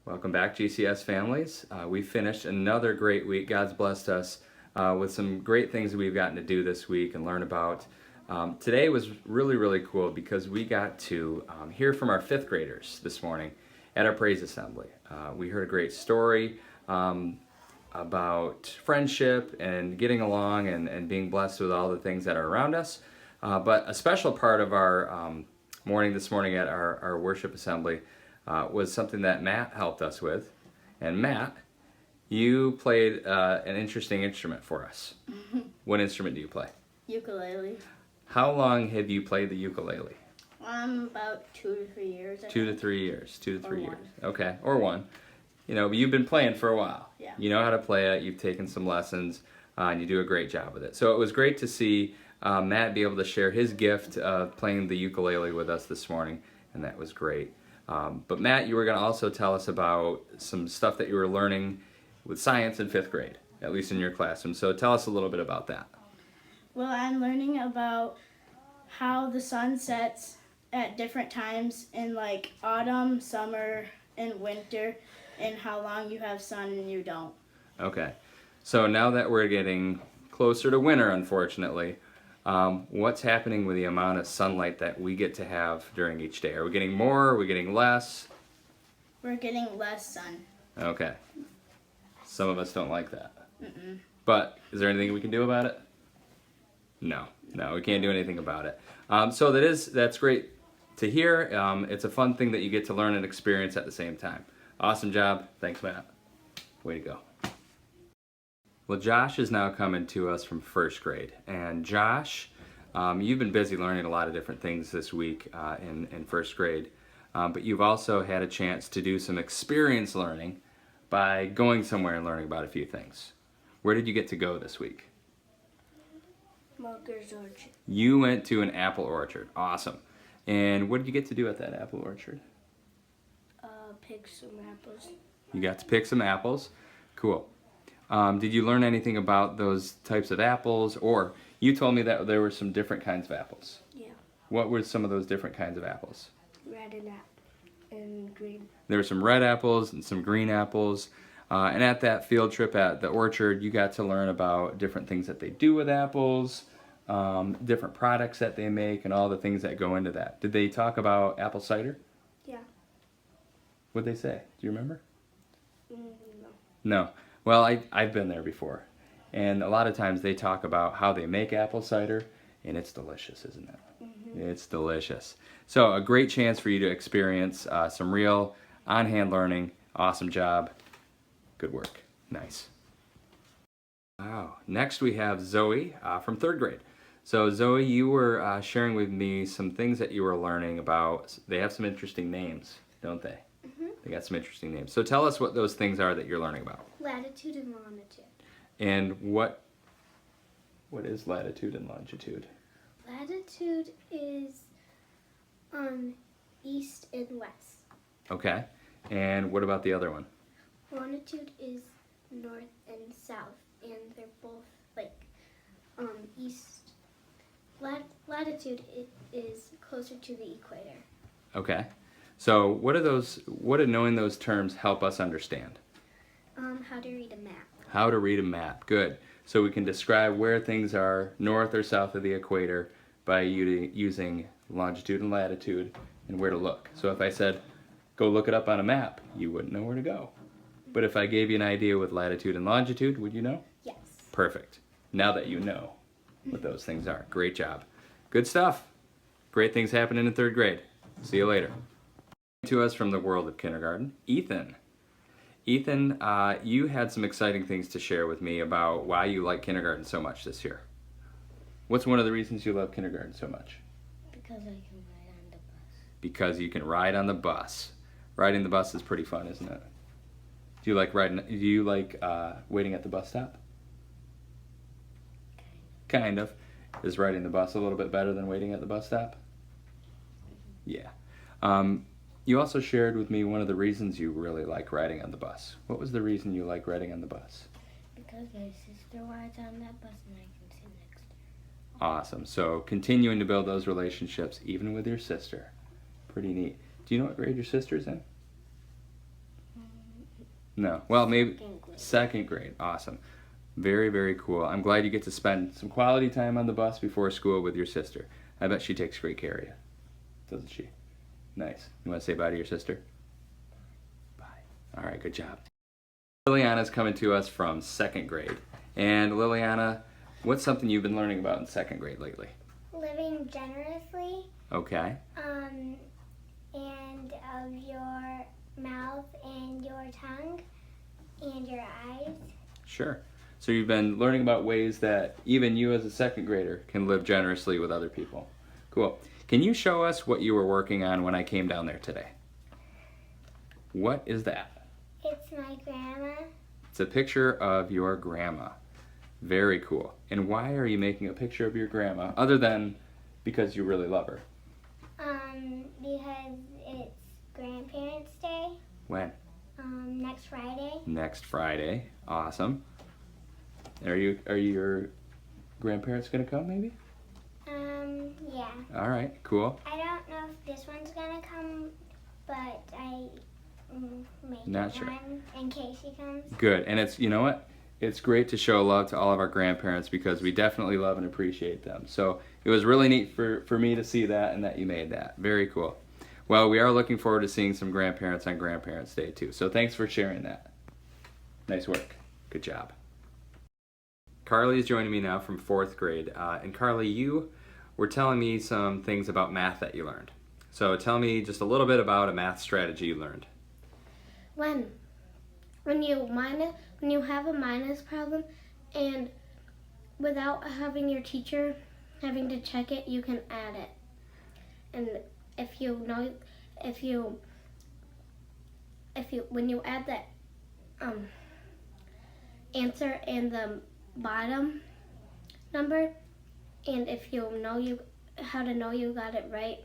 Welcome back, GCS families. We finished another great week. God's blessed us with some great things that we've gotten to do this week and learn about. Today was really cool because we got to hear from our fifth graders this morning at our praise assembly. We heard a great story about friendship and getting along and being blessed with all the things that are around us. But a special part of our morning this morning at our worship assembly was something that Matt helped us with. And Matt, you played an interesting instrument for us. What instrument do you play? Ukulele. How long have you played the ukulele? About 2 to 3 years. 2 to 3 years. 2 to 3 Or years. one. Okay, or one. You know, but you've been playing for a while. Yeah. You know how to play it. You've taken some lessons, and you do a great job with it. So it was great to see Matt be able to share his gift of playing the ukulele with us this morning, and that was great. But Matt, you were going to also tell us about some stuff that you were learning with science in fifth grade, at least in your classroom. So tell us a little bit about that. Well, I'm learning about how the sun sets at different times in like autumn, summer, and winter, and how long you have sun and you don't. Okay. So now that we're getting closer to winter, unfortunately, what's happening with the amount of sunlight that we get to have during each day? Are we getting more? Are we getting less? We're getting less sun. Okay. Some of us don't like that. Mm-mm. But is there anything we can do about it? No, we can't do anything about it. So that's great to hear. It's a fun thing that you get to learn and experience at the same time. Awesome job. Thanks, Matt. Way to go. Well, Josh is now coming to us from first grade. And Josh, you've been busy learning a lot of different things this week in first grade. But you've also had a chance to do some experience learning by going somewhere and learning about a few things. Where did you get to go this week? Marker's orchard. You went to an apple orchard. Awesome. And what did you get to do at that apple orchard? Pick some apples. You got to pick some apples. Cool. Did you learn anything about those types of apples? Or you told me that there were some different kinds of apples. Yeah. What were some of those different kinds of apples? Red and green. There were some red apples and some green apples. And at that field trip at the orchard, you got to learn about different things that they do with apples, different products that they make, and all the things that go into that. Did they talk about apple cider? Yeah. What'd they say? Do you remember? No. No. Well, I've been there before. And a lot of times they talk about how they make apple cider, and it's delicious, isn't it? Mm-hmm. It's delicious. So a great chance for you to experience some real on-hand learning. Awesome job. Good work. Nice. Wow. Next we have Zoe from third grade. So Zoe, you were sharing with me some things that you were learning about. They have some interesting names, don't they? Mm-hmm. They got some interesting names. So tell us what those things are that you're learning about. Latitude and longitude. And what is latitude and longitude? Latitude is east and west. Okay. And what about the other one? Longitude is north and south, and they're both like east. Latitude is closer to the equator. Okay. So what do knowing those terms help us understand? How to read a map. How to read a map. Good. So we can describe where things are north or south of the equator by using longitude and latitude and where to look. So if I said, go look it up on a map, you wouldn't know where to go. But if I gave you an idea with latitude and longitude, would you know? Yes. Perfect. Now that you know what those things are. Great job. Good stuff. Great things happening in third grade. See you later. To us from the world of kindergarten, Ethan. Ethan, you had some exciting things to share with me about why you like kindergarten so much this year. What's one of the reasons you love kindergarten so much? Because I can ride on the bus. Because you can ride on the bus. Riding the bus is pretty fun, isn't it? Do you like waiting at the bus stop? Kind of. Is riding the bus a little bit better than waiting at the bus stop? Yeah. You also shared with me one of the reasons you really like riding on the bus. What was the reason you like riding on the bus? Because my sister rides on that bus and I can sit next to her. Awesome. So continuing to build those relationships even with your sister. Pretty neat. Do you know what grade your sister's in? No. Well, maybe Second grade. second grade. Awesome. Very, very cool. I'm glad you get to spend some quality time on the bus before school with your sister. I bet she takes great care of you. Doesn't she? Nice. You want to say bye to your sister? Bye. All right, good job. Liliana's coming to us from second grade. And Liliana, what's something you've been learning about in second grade lately? Living generously, Okay. and of your mouth and your tongue and your eyes. Sure. So you've been learning about ways that even you as a second grader can live generously with other people. Cool. Can you show us what you were working on when I came down there today? What is that? It's my grandma. It's a picture of your grandma. Very cool. And why are you making a picture of your grandma other than because you really love her? Because it's Grandparents' Day. When? Next Friday. Next Friday. Awesome. Are your grandparents gonna come maybe? Yeah. All right, cool. I don't know if this one's gonna come, but I make Not sure. one in case she comes. Good. And it's, you know what? It's great to show love to all of our grandparents because we definitely love and appreciate them. So it was really neat for me to see that and that you made that. Very cool. Well, we are looking forward to seeing some grandparents on Grandparents' Day too. So thanks for sharing that. Nice work. Good job. Carly is joining me now from fourth grade. And Carly, you were telling me some things about math that you learned. So tell me just a little bit about a math strategy you learned. When you have a minus problem and without having your teacher having to check it, you can add it. And when you add that answer and the bottom number, and if you know how to know you got it right,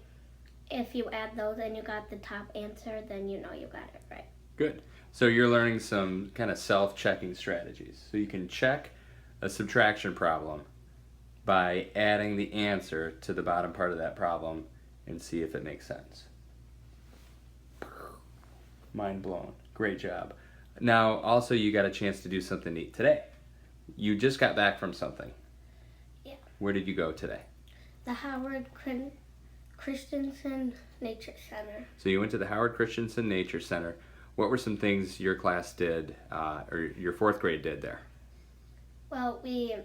if you add those and you got the top answer, then you know you got it right. Good. So you're learning some kind of self-checking strategies. So you can check a subtraction problem by adding the answer to the bottom part of that problem and see if it makes sense. Mind blown. Great job. Now, also you got a chance to do something neat today. You just got back from something. Yeah. Where did you go today? The Howard Christensen Nature Center. So you went to the Howard Christensen Nature Center. What were some things your class did, or your fourth grade did there? Well, we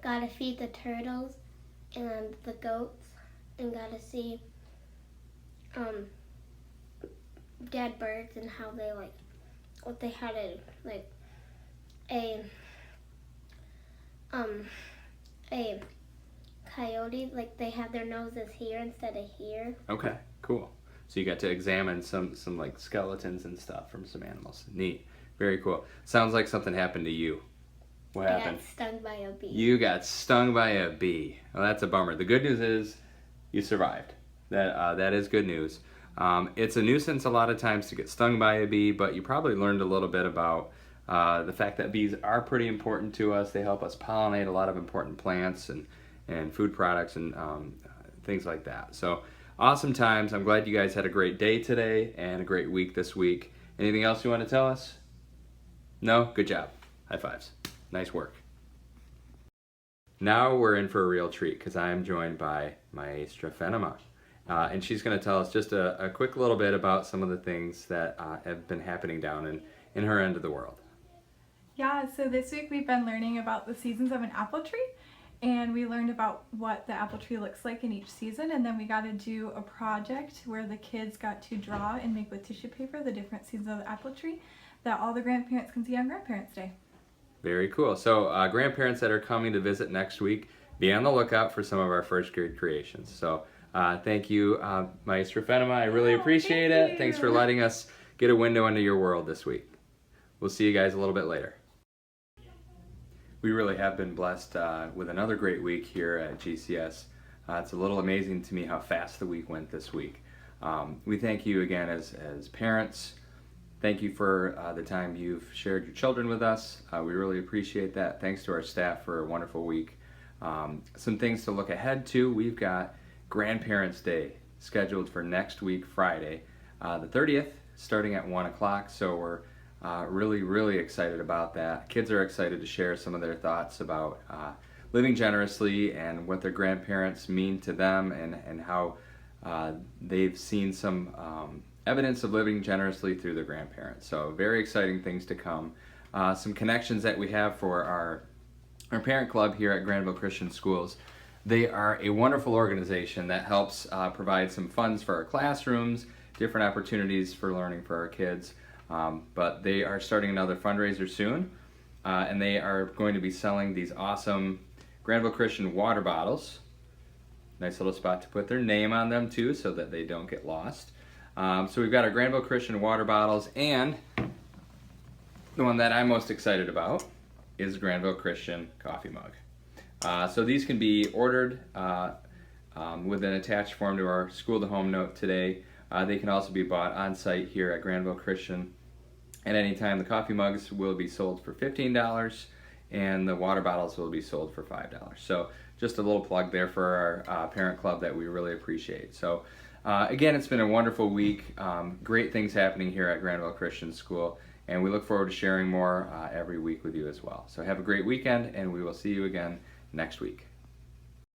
got to feed the turtles and the goats and got to see dead birds and how they what they had a coyote, they had their noses here instead of here. Okay, cool. So you got to examine some like skeletons and stuff from some animals. Neat. Very cool. Sounds like something happened to you. What happened? I got stung by a bee. You got stung by a bee. Well, that's a bummer. The good news is you survived. That is good news. It's a nuisance a lot of times to get stung by a bee, but you probably learned a little bit about the fact that bees are pretty important to us. They help us pollinate a lot of important plants and food products and things like that. So awesome times. I'm glad you guys had a great day today and a great week this week. Anything else you want to tell us? No? Good job. High fives. Nice work. Now we're in for a real treat because I am joined by Maestra Fenema. And she's going to tell us just a quick little bit about some of the things that have been happening down in her end of the world. Yeah, so this week we've been learning about the seasons of an apple tree, and we learned about what the apple tree looks like in each season, and then we got to do a project where the kids got to draw and make with tissue paper the different seasons of the apple tree that all the grandparents can see on Grandparents' Day. Very cool. So grandparents that are coming to visit next week, be on the lookout for some of our first grade creations. So thank you, Maestra Fenema. I really appreciate thank it. you. Thanks for letting us get a window into your world this week. We'll see you guys a little bit later. We really have been blessed with another great week here at GCS. It's a little amazing to me how fast the week went this week. We thank you again as parents. Thank you for the time you've shared your children with us. We really appreciate that. Thanks to our staff for a wonderful week. Some things to look ahead to. We've got Grandparents' Day scheduled for next week, Friday, the 30th, starting at 1 o'clock. So we're Really excited about that. Kids are excited to share some of their thoughts about living generously and what their grandparents mean to them, and how they've seen some evidence of living generously through their grandparents. So very exciting things to come. Some connections that we have for our parent club here at Granville Christian Schools. They are a wonderful organization that helps provide some funds for our classrooms, different opportunities for learning for our kids. But they are starting another fundraiser soon, and they are going to be selling these awesome Granville Christian water bottles. Nice little spot to put their name on them too, so that they don't get lost. So we've got our Granville Christian water bottles, and the one that I'm most excited about is Granville Christian coffee mug. So these can be ordered with an attached form to our school to home note today. They can also be bought on site here at Granville Christian at any time. The coffee mugs will be sold for $15, and the water bottles will be sold for $5. So just a little plug there for our parent club that we really appreciate. So again, it's been a wonderful week. Great things happening here at Granville Christian School, and we look forward to sharing more every week with you as well. So have a great weekend, and we will see you again next week.